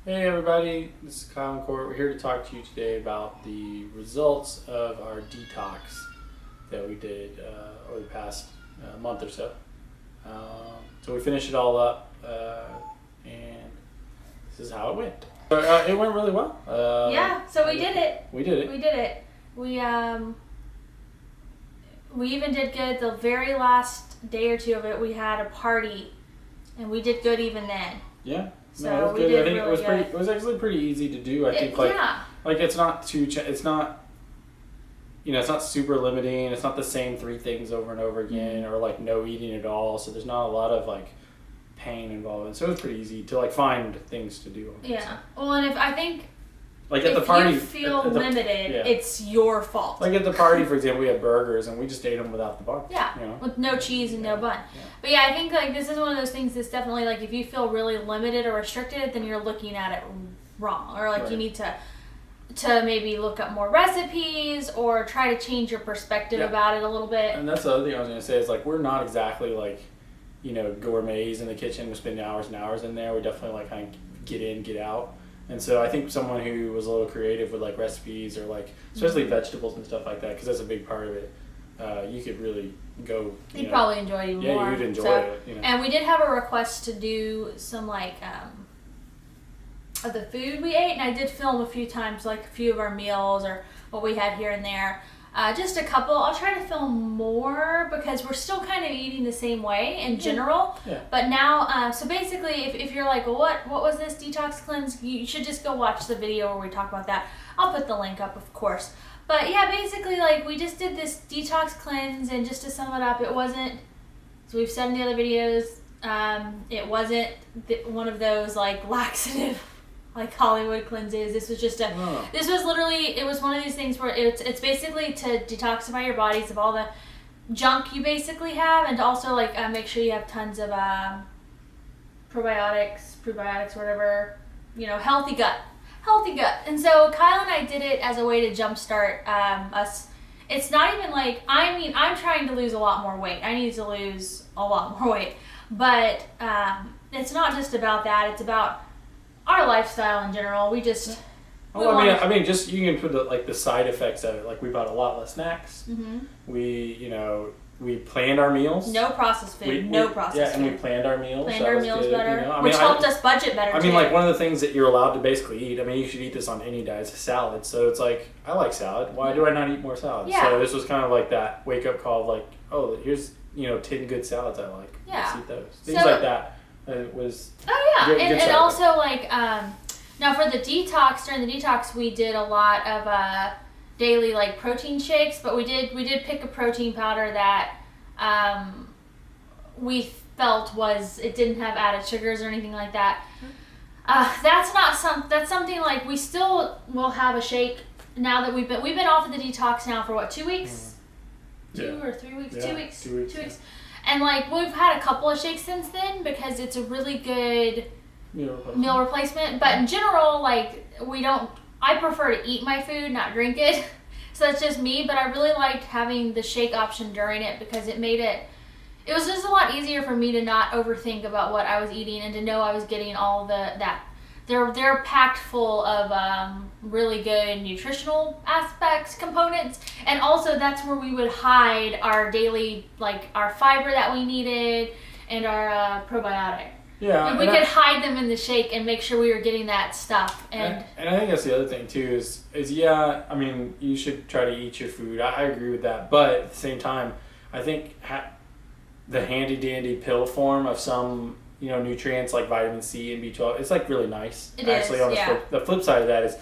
Hey everybody, this is Kyle and Court. We're here to talk to you today about the results of our detox that we did over the past month or so. So we finished it all up, and this is how it went. It went really well. So we did it. We did it. We did it. We even did good the very last day or two of it. We had a party, and we did good even then. Yeah. So no, it was we good. did I think really it was good. It was actually pretty easy to do. I think like it's not too. It's not. It's not super limiting. It's not the same 3 things over and over again, or like no eating at all. So there's not a lot of like pain involved. So it was pretty easy to like find things to do. Yeah. Well, and if at the party, you feel limited, it's your fault. Like at the party, for example, we had burgers and we just ate them without the bun. Yeah, with no cheese and no bun. Yeah. But yeah, I think like this is one of those things that's definitely like if you feel really limited or restricted, then you're looking at it wrong, or like you need to maybe look up more recipes or try to change your perspective about it a little bit. And that's the other thing I was going to say is like we're not exactly like gourmets in the kitchen. We spend hours and hours in there. We definitely like kind of get in, get out. And so I think someone who was a little creative with like recipes or like especially vegetables and stuff like that, because that's a big part of it, you could really go. You'd probably enjoy it even more. Yeah, you'd enjoy it. And we did have a request to do some like of the food we ate, and I did film a few times, like a few of our meals or what we had here and there. Just a couple. I'll try to film more because we're still kind of eating the same way in general. Yeah. But now, so basically, if you're like, well, what was this detox cleanse? You should just go watch the video where we talk about that. I'll put the link up, of course. But yeah, basically, like we just did this detox cleanse, and just to sum it up, it wasn't. So we've said in the other videos, it wasn't one of those like laxative. Like Hollywood cleanses. This was just this was literally, it was one of these things where it's basically to detoxify your bodies of all the junk you basically have, and to also like make sure you have tons of probiotics, prebiotics, whatever, healthy gut. And so Kyle and I did it as a way to jumpstart us. It's not even like, I'm trying to lose a lot more weight. I need to lose a lot more weight. But it's not just about that. It's about our lifestyle in general. We just. I mean, just you can put the side effects of it. Like we bought a lot less snacks. Mm-hmm. We planned our meals. No processed food. No processed food. Yeah, and we planned our meals. Planned our meals better, which helped us budget better. I mean, like one of the things that you're allowed to basically eat. I mean, you should eat this on any diet. It's a salad. So it's like I like salad. Why do I not eat more salad? Yeah. So this was kind of like that wake up call of like, oh, here's 10 good salads I like. Yeah. Let's eat those. Things like that. It was. Oh yeah, and also like now for the detox, during the detox we did a lot of daily like protein shakes, but we did pick a protein powder that we felt it didn't have added sugars or anything like that. That's something like we still will have a shake now that we've been off of the detox now for what, 2 weeks? 2 or 3 weeks? Yeah, 2 weeks. 2 weeks. 2 weeks. And like we've had a couple of shakes since then because it's a really good meal replacement. But in general, like I prefer to eat my food, not drink it. So that's just me. But I really liked having the shake option during it because it was just a lot easier for me to not overthink about what I was eating and to know I was getting all that. They're packed full of really good nutritional aspects, components, and also that's where we would hide our daily, like our fiber that we needed and our probiotic. Yeah, and we could hide them in the shake and make sure we were getting that stuff. And I think that's the other thing too is I mean, you should try to eat your food. I agree with that, but at the same time, I think the handy dandy pill form of some nutrients like vitamin C and B12, it's like really nice. It actually, is, on the flip side of that is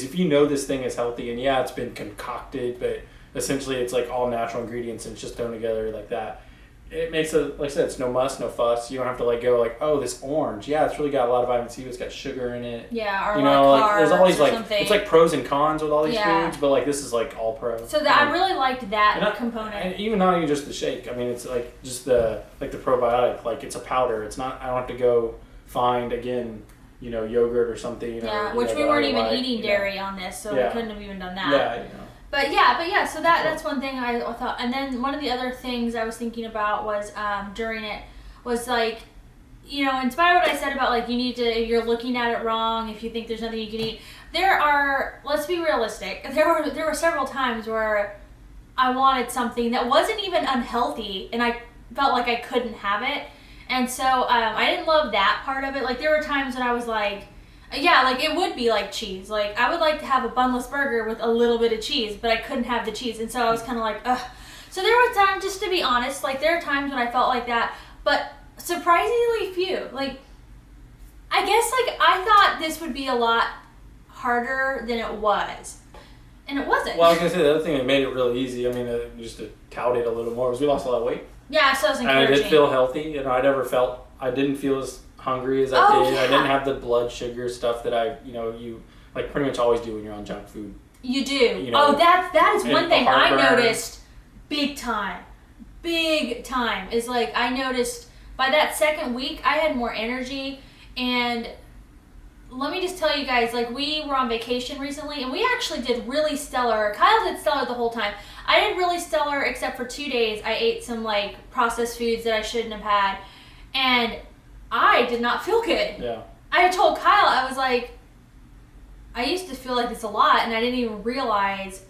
if you know this thing is healthy and it's been concocted, but essentially it's like all natural ingredients and it's just thrown together like that. It makes it, like I said, it's no muss, no fuss. You don't have to like go like, oh, this orange, it's really got a lot of vitamin C, but it's got sugar in it. Yeah, or like there's always like something. It's like pros and cons with all these foods, but like this is like all pro. So I really liked that component. And even not even just the shake. I mean, it's like just the probiotic. Like it's a powder. It's not. I don't have to go find again. Yogurt or something. Yeah, which we weren't even eating dairy on this, so we couldn't have even done that. Yeah, But yeah, so that's one thing I thought. And then one of the other things I was thinking about was during it was like you know, in spite of what I said about like you're looking at it wrong if you think there's nothing you can eat. Let's be realistic. There were several times where I wanted something that wasn't even unhealthy, and I felt like I couldn't have it, and so I didn't love that part of it. Like there were times when I was like, yeah, like it would be like cheese. Like I would like to have a bunless burger with a little bit of cheese, but I couldn't have the cheese, and so I was kind of like, ugh. So there were times, just to be honest, like there are times when I felt like that, but surprisingly few. Like I guess like I thought this would be a lot harder than it was, and it wasn't. Well, I was gonna say the other thing that made it really easy. I mean, just to tout it a little more, was we lost a lot of weight. Yeah, so it was encouraging. And I did feel healthy, and I didn't feel as hungry as I did. Yeah. I didn't have the blood sugar stuff that you like pretty much always do when you're on junk food. You do. You know, that is one thing I noticed big time. Big time is like I noticed by that second week I had more energy, and let me just tell you guys, like we were on vacation recently and we actually did really stellar. Kyle did stellar the whole time. I did really stellar except for 2 days. I ate some like processed foods that I shouldn't have had, and I did not feel good. Yeah. I told Kyle, I was like, I used to feel like this a lot, and I didn't even realize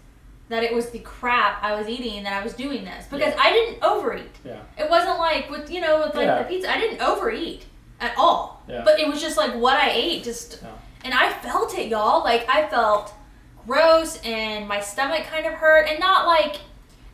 that it was the crap I was eating that I was doing this, because I didn't overeat. Yeah. It wasn't like with the pizza. I didn't overeat at all. Yeah. But it was just like what I ate and I felt it, y'all. Like I felt gross and my stomach kind of hurt, and not like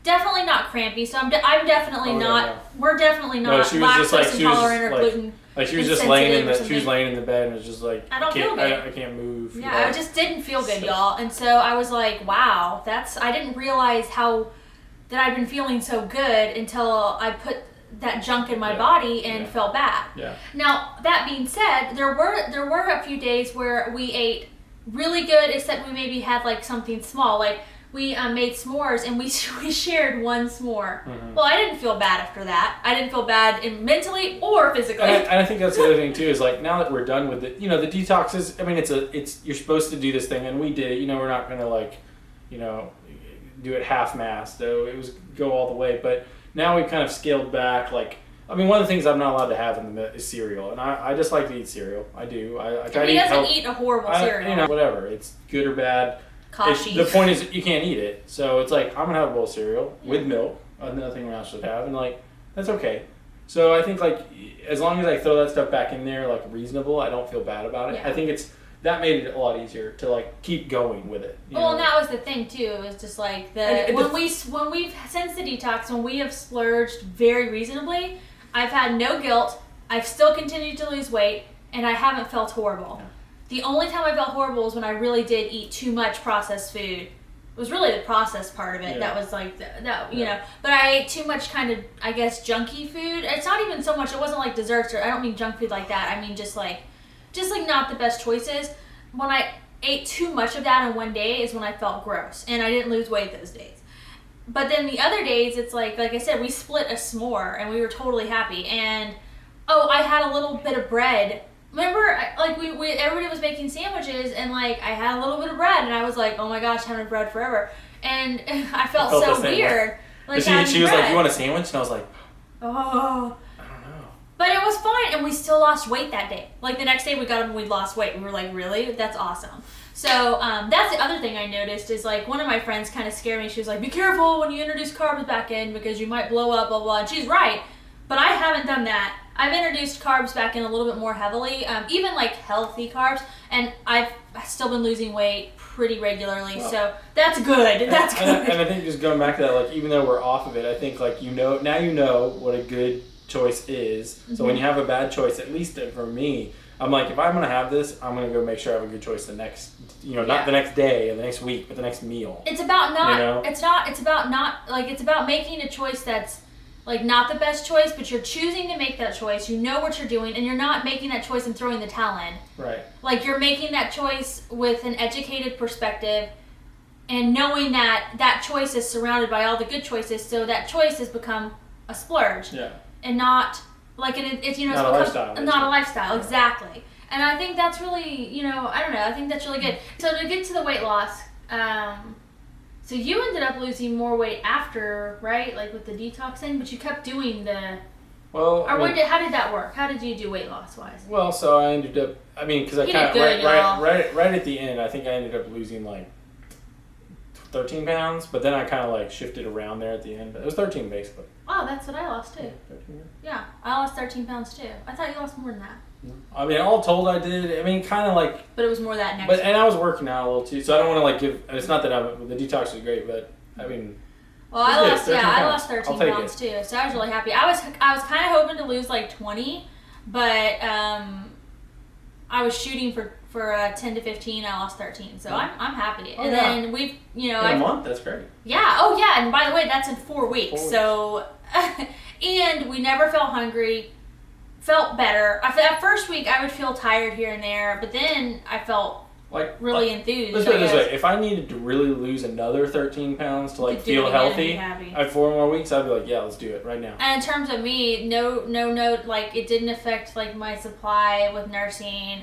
definitely not crampy. So I'm definitely not. Yeah. We're definitely not lactose intolerant or gluten. Like she was just laying in the bed and was just like, I don't feel good. I can't move. Yeah, I just didn't feel good, y'all. And so I was like, wow, I didn't realize that I'd been feeling so good until I put that junk in my body and felt bad. Yeah. Now, that being said, there were a few days where we ate really good, except we maybe had like something small. Like we made s'mores and we shared one s'more. Mm-hmm. Well, I didn't feel bad after that. I didn't feel bad mentally or physically. And I think that's the other thing too, is like now that we're done with it, the detox is, I mean, it's you're supposed to do this thing, and we did it. We're not going to do it half-assed, though it was go all the way. But now we've kind of scaled back. Like, I mean, one of the things I'm not allowed to have is cereal, and I just like to eat cereal. I do. I try to eat He doesn't eat a horrible cereal. Whatever. It's good or bad. The point is you can't eat it. So it's like, I'm going to have a bowl of cereal with milk, another thing we're not supposed to have, and like, that's okay. So I think like, as long as I throw that stuff back in there, like reasonable, I don't feel bad about it. Yeah. I think that made it a lot easier to like keep going with it. Well, and that was the thing too. It was just like when we've since the detox, when we have splurged very reasonably, I've had no guilt. I've still continued to lose weight, and I haven't felt horrible. Yeah. The only time I felt horrible was when I really did eat too much processed food. It was really the processed part of it that was like that, you know. But I ate too much kind of, I guess, junky food. It's not even so much. It wasn't like desserts, or I don't mean junk food like that. I mean just like not the best choices. When I ate too much of that in one day is when I felt gross, and I didn't lose weight those days. But then the other days, it's like I said, we split a s'more, and we were totally happy. And I had a little bit of bread. Remember, like we everybody was making sandwiches, and like I had a little bit of bread, and I was like, oh my gosh, I haven't had bread forever, and I felt so weird. Like she was like, you want a sandwich? And I was like, oh. But it was fine, and we still lost weight that day. Like the next day we got up and we lost weight. We were like, really? That's awesome. So that's the other thing I noticed is like one of my friends kind of scared me. She was like, be careful when you introduce carbs back in because you might blow up, blah, blah. And she's right, but I haven't done that. I've introduced carbs back in a little bit more heavily, even like healthy carbs, and I've still been losing weight pretty regularly, so that's good. That's good. And I think just going back to that, like even though we're off of it, I think like now you know what a good choice is. Mm-hmm. So when you have a bad choice, at least for me, I'm like, if I'm gonna have this, I'm gonna go make sure I have a good choice the next, not the next day or the next week, but the next meal. It's about not. It's about making a choice that's like not the best choice, but you're choosing to make that choice. You know what you're doing, and you're not making that choice and throwing the towel in. Right. Like you're making that choice with an educated perspective, and knowing that that choice is surrounded by all the good choices, so that choice has become a splurge. Yeah. And not like it's not a lifestyle. Not a lifestyle, exactly. And I think that's really, I don't know. I think that's really good. So to get to the weight loss, so you ended up losing more weight after, right? Like with the detoxing, but you kept doing the Well, or how did that work? How did you do weight loss wise? Well, so I ended up. I mean, because I kind of right at the end, I think I ended up losing like 13 pounds, but then I kind of like shifted around there at the end. But it was 13 basically. Oh, that's what I lost too. Yeah, 13. Yeah, I lost 13 pounds too. I thought you lost more than that. I mean, all told, I did. I mean, kind of like. But it was more that next. But and I was working out a little too, so I don't want to like give. It's not that the detox was great, but I mean. Well, I lost 13 pounds too, so I was really happy. I was kind of hoping to lose like 20, but I was shooting for 10 to 15. I lost 13, so I'm happy. Oh, and then we've in a month. That's great. Yeah. Oh yeah. And by the way, that's in 4 weeks. So, and we never felt hungry. Felt better. That first week, I would feel tired here and there, but then I felt really enthused. Let's put it this way: if I needed to really lose another 13 pounds to like feel healthy at 4 more weeks, I'd be like, yeah, let's do it right now. And in terms of me, no, like it didn't affect like my supply with nursing.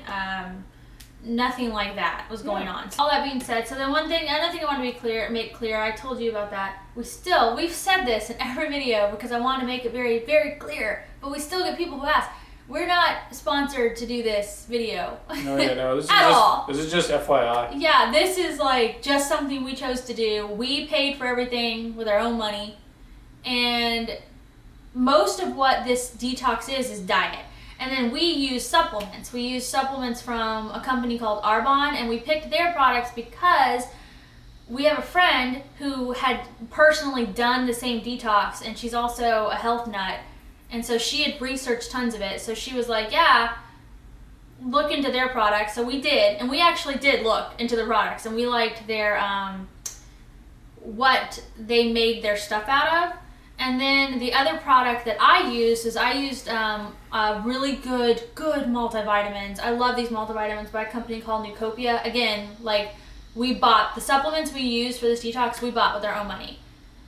Nothing like that was going on. All that being said, so the another thing I want to make clear, I told you about that. We've said this in every video because I want to make it very, very clear, but we still get people who ask. We're not sponsored to do this video. No. This is just FYI. Yeah, this is like just something we chose to do. We paid for everything with our own money, and most of what this detox is diet. And then we use supplements. We use supplements from a company called Jenney.Arbonne, and we picked their products because we have a friend who had personally done the same detox, and she's also a health nut. And so she had researched tons of it. So she was like, yeah, look into their products. So we did, and we actually did look into the products, and we liked their, what they made their stuff out of. And then the other product that I used really good multivitamins. I love these multivitamins by a company called Nucopia. Again, like we bought the supplements we used for this detox, we bought with our own money.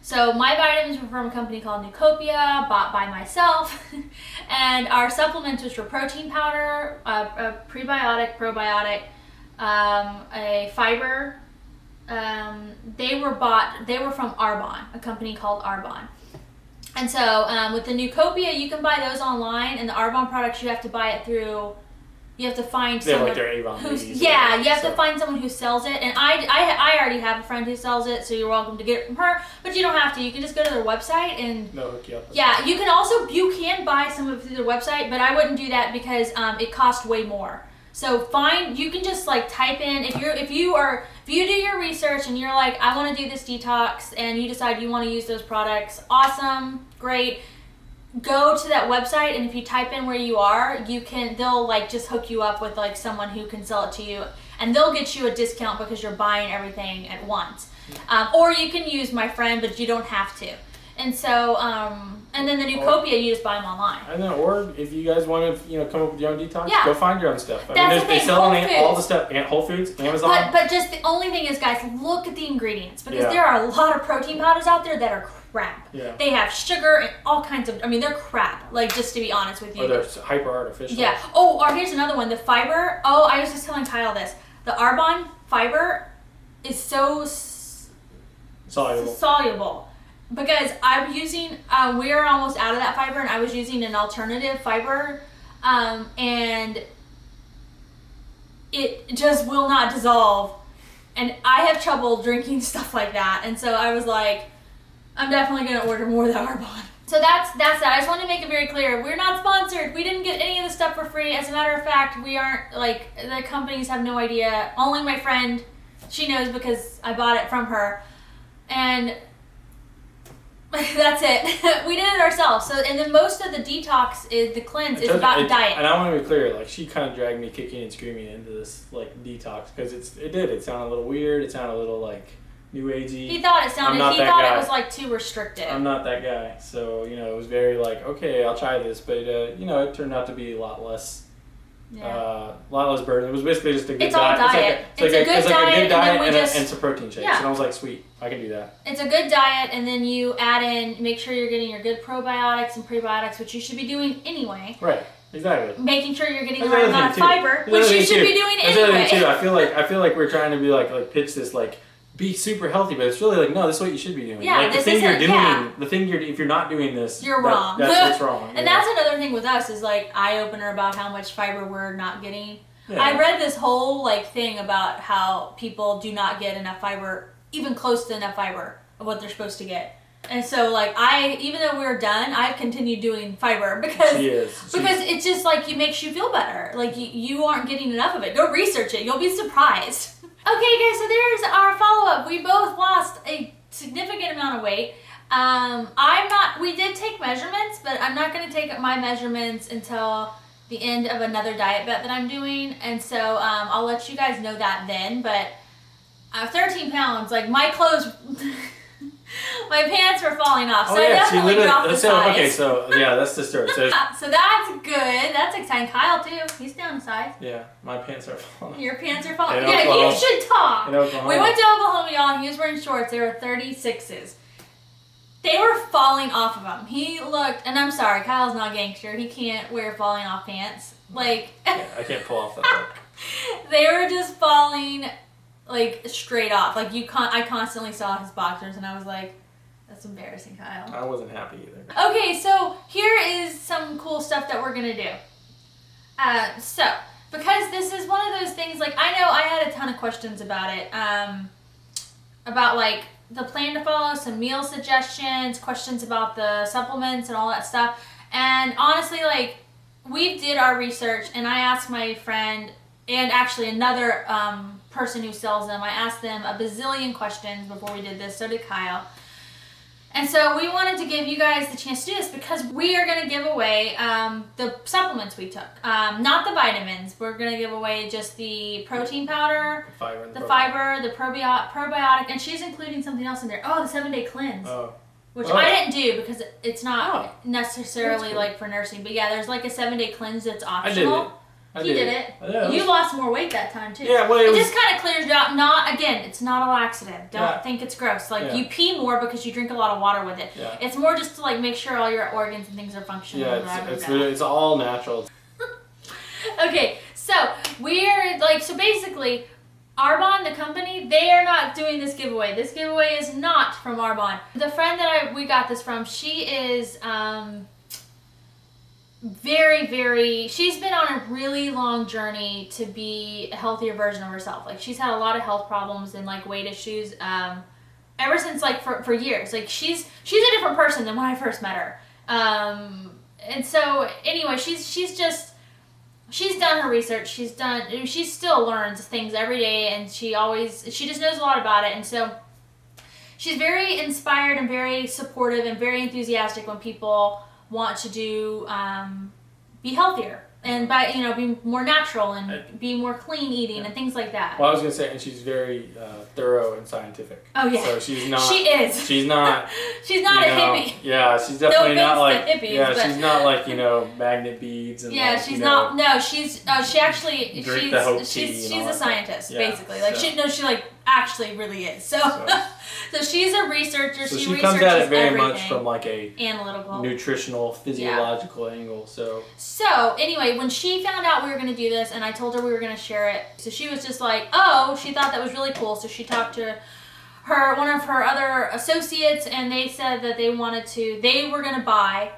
So my vitamins were from a company called Nucopia, bought by myself. And our supplements, which were protein powder, a prebiotic, probiotic, a fiber, they were from Jenney.Arbonne, a company called Jenney.Arbonne. And so with the Nucopia, you can buy those online, and the Jenney.Arbonne products, you have to buy it through. You have to find someone to find someone who sells it. And I already have a friend who sells it, so you're welcome to get it from her. But you don't have to. You can just go to their website and they'll hook you up. Yeah, you can buy some of it through their website, but I wouldn't do that because it costs way more. So you can just like type in if you do your research and you're like, I want to do this detox, and you decide you want to use those products, awesome, great. Go to that website, and if you type in where you are, they'll like just hook you up with like someone who can sell it to you, and they'll get you a discount because you're buying everything at once. Or you can use my friend, but you don't have to. And so, and then the Nucopia, you just buy them online. And then, or if you guys want to, come up with your own detox, yeah. Go find your own stuff. They sell all the stuff at Whole Foods, Amazon. But just the only thing is, guys, look at the ingredients, because there are a lot of protein powders out there that are crap. Yeah. They have sugar and all kinds of. I mean, they're crap. Like, just to be honest with you. Or they're hyper artificial. Yeah. Oh, or here's another one. The fiber. Oh, I was just telling Kyle this. The Jenney.Arbonne fiber is so soluble. Because I'm using, we're almost out of that fiber, and I was using an alternative fiber, and it just will not dissolve. And I have trouble drinking stuff like that, and so I was like, I'm definitely going to order more of that Jenney.Arbonne. So that's that. I just want to make it very clear. We're not sponsored. We didn't get any of the stuff for free. As a matter of fact, we aren't, like, the companies have no idea. Only my friend, she knows because I bought it from her. And that's it. We did it ourselves. So, and then most of the detox the cleanse is about diet. And I want to be clear, like, she kind of dragged me kicking and screaming into this like detox because it sounded a little weird. It sounded a little like new agey. He thought it was like too restrictive. I'm not that guy. So, it was very like, okay, I'll try this, but it turned out to be a lot less. Yeah. A lot less burden. It was basically just a good diet. All diet. It's a good diet and some protein shakes. Yeah. And I was like, sweet, I can do that. It's a good diet, and then you add in, make sure you're getting your good probiotics and prebiotics, which you should be doing anyway. Right. Exactly. Making sure you're getting the right amount of fiber, which you should be doing anyway. That's the other thing too. I feel like we're trying to be like pitch this like be super healthy, but it's really like, no, this is what you should be doing. Yeah, like the thing you're doing, the thing if you're not doing this, you're wrong. That's what's wrong. And that's another thing with us is like eye opener about how much fiber we're not getting. Yeah. I read this whole like thing about how people do not get enough fiber, even close to enough fiber of what they're supposed to get. And so like even though we're done, I've continued doing fiber because it's just like it makes you feel better. Like you aren't getting enough of it. Go research it. You'll be surprised. Okay guys, so there's our follow-up. We both lost a significant amount of weight. We did take measurements, but I'm not going to take my measurements until the end of another diet bet that I'm doing. And so I'll let you guys know that then. But 13 pounds, like my clothes, my pants were falling off. So I definitely dropped the size. Okay, so yeah, that's the story. So that's good. That's exciting. Kyle too. He's down a size. Yeah, my pants are falling off. Your pants are falling off. Yeah, you should talk. In Oklahoma. We went to Oklahoma, y'all, and he was wearing shorts. They were 36s. They were falling off of him. He looked, and I'm sorry, Kyle's not gangster. He can't wear falling off pants. Like, yeah, I can't pull off that look. They were just falling like straight off. Like I constantly saw his boxers, and I was like, that's embarrassing, Kyle. I wasn't happy either. Okay, so here is some cool stuff that we're gonna do. So because this is one of those things, like I know I had a ton of questions about it, about like the plan to follow, some meal suggestions, questions about the supplements and all that stuff. And honestly, like we did our research, and I asked my friend and actually another person who sells them, I asked them a bazillion questions before we did this, so did Kyle. And so we wanted to give you guys the chance to do this because we are going to give away the supplements we took. Not the vitamins. We're going to give away just the protein powder, the fiber, the probiotic, and she's including something else in there. Oh, the 7-day cleanse. Oh. Which I didn't do because it's not necessarily like for nursing. But yeah, there's like a 7-day cleanse that's optional. He did it. Yeah, you lost more weight that time too. Yeah, well, it just kind of clears you out. It's not a laxative. Don't think it's gross. Like you pee more because you drink a lot of water with it. Yeah. It's more just to like make sure all your organs and things are functioning. Yeah, it's all natural. Okay, so basically, Arbonne, the company, they are not doing this giveaway. This giveaway is not from Arbonne. The friend that we got this from, she is she's been on a really long journey to be a healthier version of herself. Like she's had a lot of health problems and like weight issues ever since like for years. Like she's a different person than when I first met her. And so anyway, she's done her research. She still learns things every day, and she just knows a lot about it. And so she's very inspired and very supportive and very enthusiastic when people want to do be healthier and be more natural and be more clean eating and things like that. Well, I was gonna say, and she's very thorough and scientific. Oh yeah. So she's not. She is. She's not. She's not a hippie. Yeah, she's definitely not like hippies. Yeah, she's not like magnet beads and. Yeah, she's not. No, she's a scientist basically. Like she like actually really is. So she's a researcher. So she comes at it very much from like a analytical, nutritional, physiological angle. So anyway, when she found out we were going to do this, and I told her we were going to share it, so she was just like, oh, she thought that was really cool. So she talked to one of her other associates, and they said that they were going to buy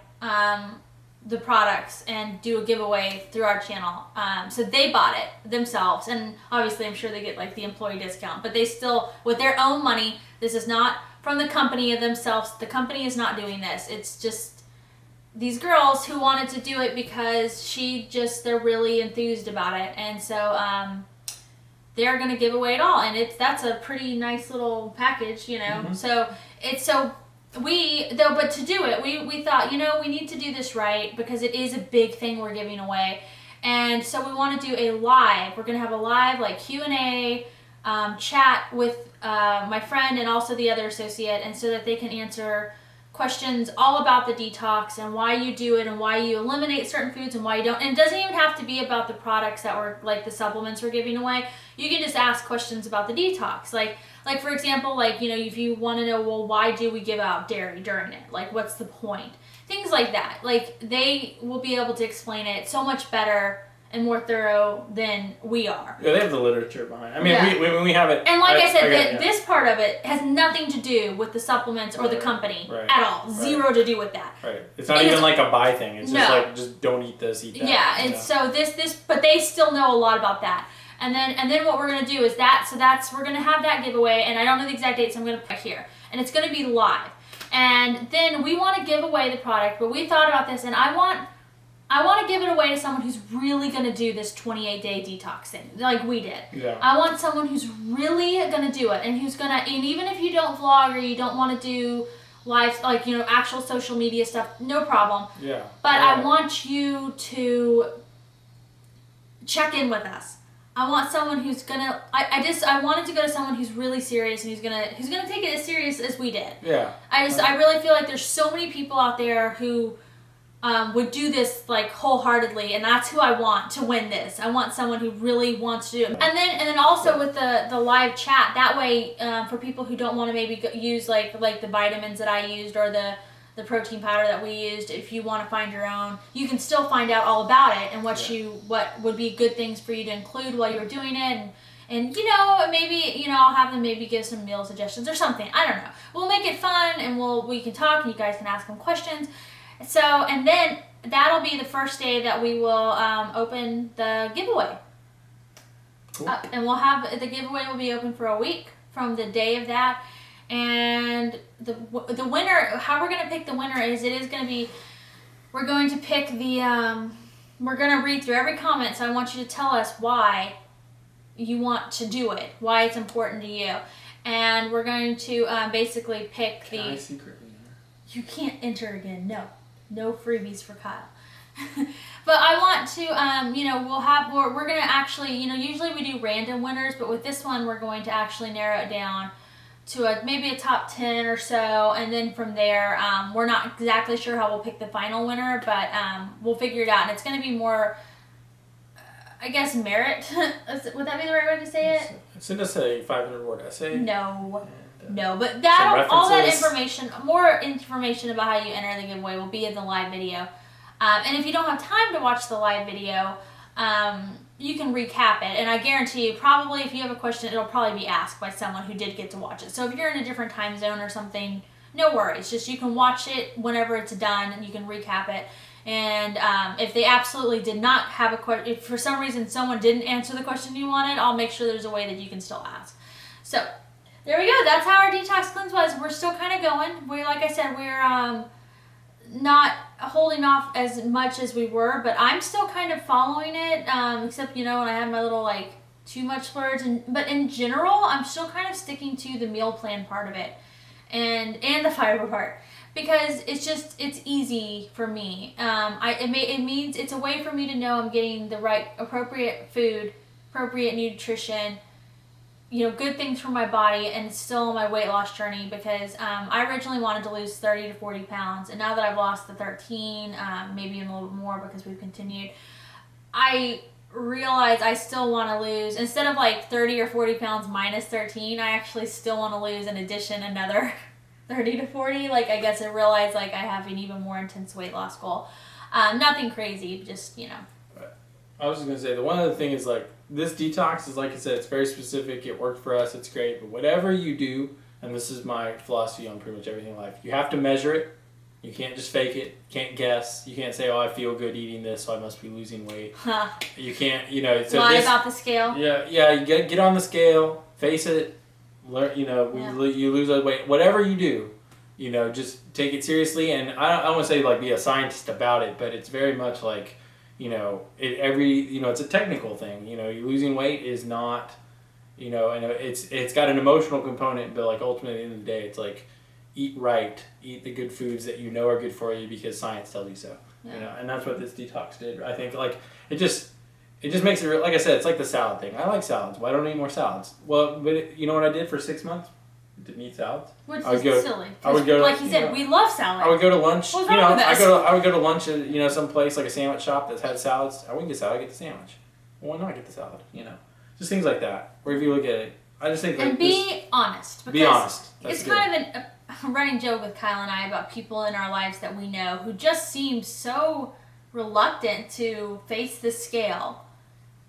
the products and do a giveaway through our channel. So they bought it themselves, and obviously I'm sure they get like the employee discount, but they still, with their own money, this is not from the company themselves. The company is not doing this. It's just these girls who wanted to do it because they're really enthused about it. And so they're going to give away it all. And that's a pretty nice little package, Mm-hmm. But to do it, we thought, we need to do this right because it is a big thing we're giving away. And so we want to do a live. We're going to have a live like Q&A chat with my friend and also the other associate, and so that they can answer questions all about the detox and why you do it and why you eliminate certain foods and why you don't. And it doesn't even have to be about the products that were like the supplements we're giving away. You can just ask questions about the detox. Like for example, if you want to know, well, why do we give out dairy during it? Like, what's the point? Things like that. Like, they will be able to explain it so much better and more thorough than we are. Yeah, they have the literature behind it. I mean, we have it. And like I said, this part of it has nothing to do with the supplements or the company at all. Zero to do with that. Right. It's not even like a buy thing. It's just like, just don't eat this, eat that. Yeah, and so but they still know a lot about that. And then what we're going to do is we're going to have that giveaway, and I don't know the exact date, so I'm going to put it here. And it's going to be live. And then we want to give away the product, but we thought about this, and I want to give it away to someone who's really going to do this 28-day detox thing, like we did. Yeah. I want someone who's really going to do it, and who's going to, and even if you don't vlog or you don't want to do live, like, actual social media stuff, no problem. Yeah. But I want you to check in with us. I want someone who's gonna. I wanted to go to someone who's really serious and who's gonna take it as serious as we did. Yeah. I really feel like there's so many people out there who would do this like wholeheartedly, and that's who I want to win this. I want someone who really wants to do it. And then also with the live chat, that way for people who don't want to maybe use like the vitamins that I used or the protein powder that we used, if you want to find your own, you can still find out all about it and what would be good things for you to include while you're doing it, and maybe I'll have them maybe give some meal suggestions or something. I don't know. We'll make it fun, and we can talk, and you guys can ask them questions. So, and then that'll be the first day that we will open the giveaway. Cool. And we'll have the giveaway will be open for a week from the day of that. And the winner, how we're going to pick the winner is we're going to pick we're going to read through every comment, so I want you to tell us why you want to do it, why it's important to you. And we're going to basically pick Can I secretly enter? You can't enter again, no freebies for Kyle. But I want to, we're going to actually, usually we do random winners, but with this one we're going to actually narrow it down to maybe a top 10 or so, and then from there, we're not exactly sure how we'll pick the final winner, but we'll figure it out, and it's going to be more, I guess, merit. Would that be the right way to say it? Send us a 500-word essay. No, but all that information, more information about how you enter the giveaway will be in the live video. And if you don't have time to watch the live video, you can recap it, and I guarantee you, probably if you have a question, it'll probably be asked by someone who did get to watch it. So if you're in a different time zone or something, no worries. Just you can watch it whenever it's done, and you can recap it. And if they absolutely did not have a question, if for some reason someone didn't answer the question you wanted, I'll make sure there's a way that you can still ask. So there we go. That's how our detox cleanse was. We're still kind of going. Like I said, we're not holding off as much as we were, but I'm still kind of following it, except when I have my little too much splurge, but in general I'm still kind of sticking to the meal plan part of it and the fiber part, because it's easy for me. It means it's a way for me to know I'm getting the right appropriate food, appropriate nutrition, good things for my body, and still on my weight loss journey, because I originally wanted to lose 30 to 40 pounds, and now that I've lost the 13, maybe even a little bit more because we've continued, I realize I still want to lose, instead of 30 or 40 pounds minus 13, I actually still want to lose in addition another 30 to 40. I guess I realized I have an even more intense weight loss goal. Nothing crazy, just, I was just going to say, the one other thing is this detox is, like I said, it's very specific. It worked for us. It's great. But whatever you do, and this is my philosophy on pretty much everything in life, you have to measure it. You can't just fake it. You can't guess. You can't say, I feel good eating this, so I must be losing weight. Huh. You can't, So lie about the scale. Yeah. You get on the scale, face it, learn. You lose that weight. Whatever you do, just take it seriously. And I don't want to say be a scientist about it, but it's very much it's a technical thing. Losing weight is not, and it's got an emotional component, but ultimately at the end of the day, it's eat right, eat the good foods that are good for you because science tells you so. Yeah. And that's what this detox did. I think it just makes it, like I said, it's like the salad thing. I like salads. Why don't I eat more salads? Well, but you know what I did for 6 months? Didn't eat salads. Which is silly. I would go, like you said, we love salads. I would go to lunch. What's wrong with us? I would go to lunch at some place like a sandwich shop that had salads. I wouldn't get salad. I get the sandwich. Well, why not get the salad? Just things like that. Where if you look at it, I just think be honest. Be honest. It's kind of a running joke with Kyle and I about people in our lives that we know who just seem so reluctant to face the scale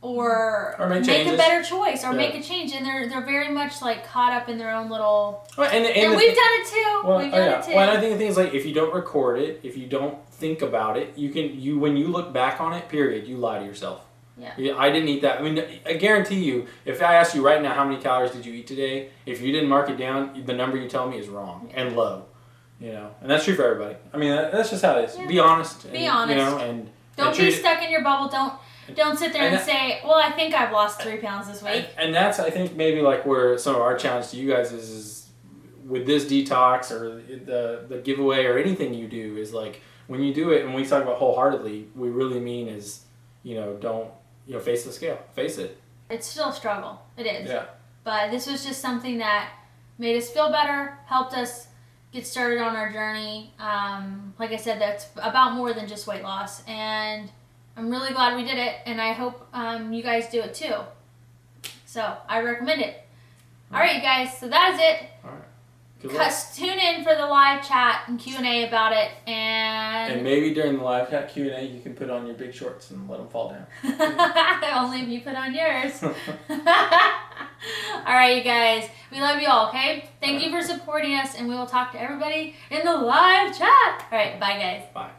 or make a better choice or make a change, and they're very much like caught up in their own little. And we've done it too. Well, we've done it too. Well, and I think the thing is like if you don't record it, if you don't think about it, when you look back on it, period, you lie to yourself. Yeah. I didn't eat that. I mean, I guarantee you, if I ask you right now how many calories did you eat today, if you didn't mark it down, the number you tell me is wrong and low. You know, and that's true for everybody. I mean, that's just how it is. Yeah. Be honest. Be honest. You know, and don't be stuck in your bubble. Don't sit there and say, well, I think I've lost 3 pounds this week. And that's, I think, maybe like where some of our challenge to you guys is with this detox or the giveaway or anything you do is like when you do it, and we talk about wholeheartedly, we really mean is, don't, face the scale. Face it. It's still a struggle. It is. Yeah. But this was just something that made us feel better, helped us get started on our journey. Like I said, that's about more than just weight loss. And I'm really glad we did it, and I hope you guys do it too. So I recommend it. All right, you guys. So that is it. All right. Good luck. Tune in for the live chat and Q&A about it, and maybe during the live chat Q&A you can put on your big shorts and let them fall down. Only if you put on yours. All right, you guys. We love you all. Okay. Thank you for supporting us, and we will talk to everybody in the live chat. All right. Bye, guys. Bye.